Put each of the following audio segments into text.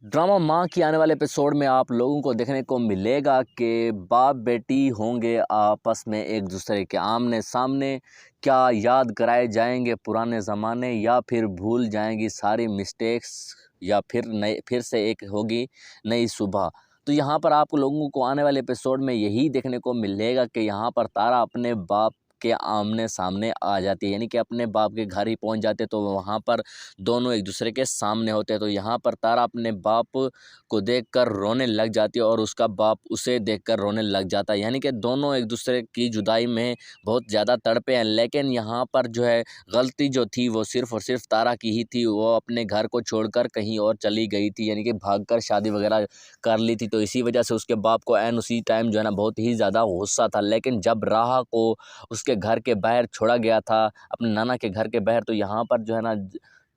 Drama माँ की आने वाले एपिसोड में आप लोगों को देखने को मिलेगा कि बाप बेटी होंगे आपस में एक दूसरे के आमने सामने। क्या याद कराए जाएंगे पुराने ज़माने या फिर भूल जाएंगी सारी मिस्टेक्स, या फिर से एक होगी नई सुबह। तो यहाँ पर आप लोगों को आने वाले एपिसोड में यही देखने को मिलेगा कि यहाँ पर तारा अपने बाप के आमने सामने आ जाती है, यानी कि अपने बाप के घर ही पहुंच जाते। तो वहाँ पर दोनों एक दूसरे के सामने होते हैं। तो यहाँ पर तारा अपने बाप को देखकर रोने लग जाती है और उसका बाप उसे देखकर रोने लग जाता है, यानी कि दोनों एक दूसरे की जुदाई में बहुत ज़्यादा तड़पे हैं। लेकिन यहाँ पर जो है गलती जो थी वो सिर्फ़ और सिर्फ तारा की ही थी। वो अपने घर को छोड़कर कहीं और चली गई थी, यानी कि भागकर शादी वगैरह कर ली थी। तो इसी वजह से उसके बाप को ऐन उसी टाइम जो है ना बहुत ही ज़्यादा गुस्सा था। लेकिन जब राहा को उसके घर के बाहर छोड़ा गया था, अपने नाना के घर के बाहर, तो यहाँ पर जो है ना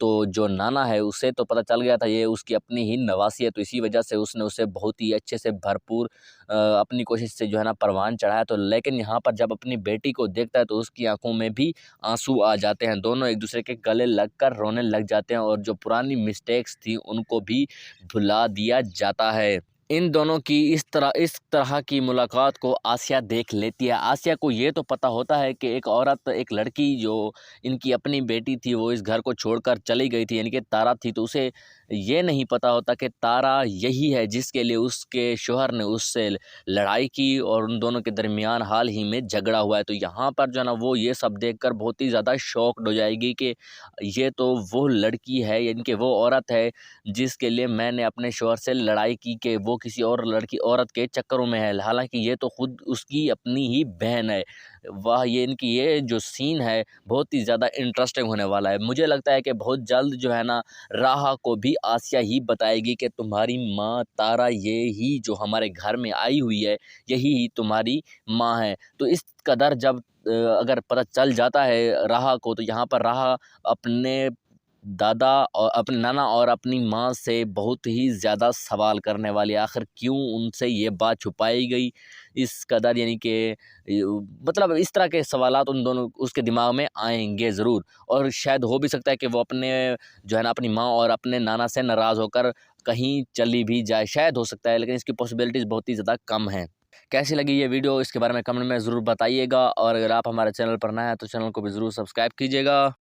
तो जो नाना है उसे तो पता चल गया था ये उसकी अपनी ही नवासी है। तो इसी वजह से उसने उसे बहुत ही अच्छे से भरपूर अपनी कोशिश से जो है ना परवान चढ़ाया। तो लेकिन यहाँ पर जब अपनी बेटी को देखता है तो उसकी आंखों में भी आंसू आ जाते हैं। दोनों एक दूसरे के गले लगकर रोने लग जाते हैं और जो पुरानी मिस्टेक्स थी उनको भी भुला दिया जाता है। इन दोनों की इस तरह की मुलाकात को आसिया देख लेती है। आसिया को ये तो पता होता है कि एक औरत, एक लड़की जो इनकी अपनी बेटी थी वो इस घर को छोड़कर चली गई थी, यानी कि तारा थी। तो उसे ये नहीं पता होता कि तारा यही है जिसके लिए उसके शौहर ने उससे लड़ाई की और उन दोनों के दरमियान हाल ही में झगड़ा हुआ है। तो यहाँ पर जो है ना वो ये सब देखकर बहुत ही ज़्यादा शॉक्ड हो जाएगी कि ये तो वो लड़की है, यानी कि वो औरत है जिसके लिए मैंने अपने शौहर से लड़ाई की कि वो किसी और लड़की औरत के चक्करों में है। हालांकि ये तो खुद उसकी अपनी ही बहन है। वाह, ये इनकी ये जो सीन है बहुत ही ज़्यादा इंटरेस्टिंग होने वाला है। मुझे लगता है कि बहुत जल्द जो है ना राहा को भी आसिया ही बताएगी कि तुम्हारी माँ तारा ये ही जो हमारे घर में आई हुई है यही ही तुम्हारी माँ है। तो इस कदर जब अगर पता चल जाता है राहा को, तो यहाँ पर राहा अपने दादा और अपने नाना और अपनी माँ से बहुत ही ज़्यादा सवाल करने वाली है। आखिर क्यों उनसे ये बात छुपाई गई इस कदर, यानी कि मतलब इस तरह के सवालात उन दोनों उसके दिमाग में आएंगे ज़रूर। और शायद हो भी सकता है कि वो अपने जो है ना अपनी माँ और अपने नाना से नाराज़ होकर कहीं चली भी जाए, शायद हो सकता है, लेकिन इसकी पॉसिबिलिटीज़ बहुत ही ज़्यादा कम हैं। कैसी लगी ये वीडियो इसके बारे में कमेंट में ज़रूर बताइएगा, और अगर आप हमारे चैनल पर नए हैं तो चैनल को भी ज़रूर सब्सक्राइब कीजिएगा।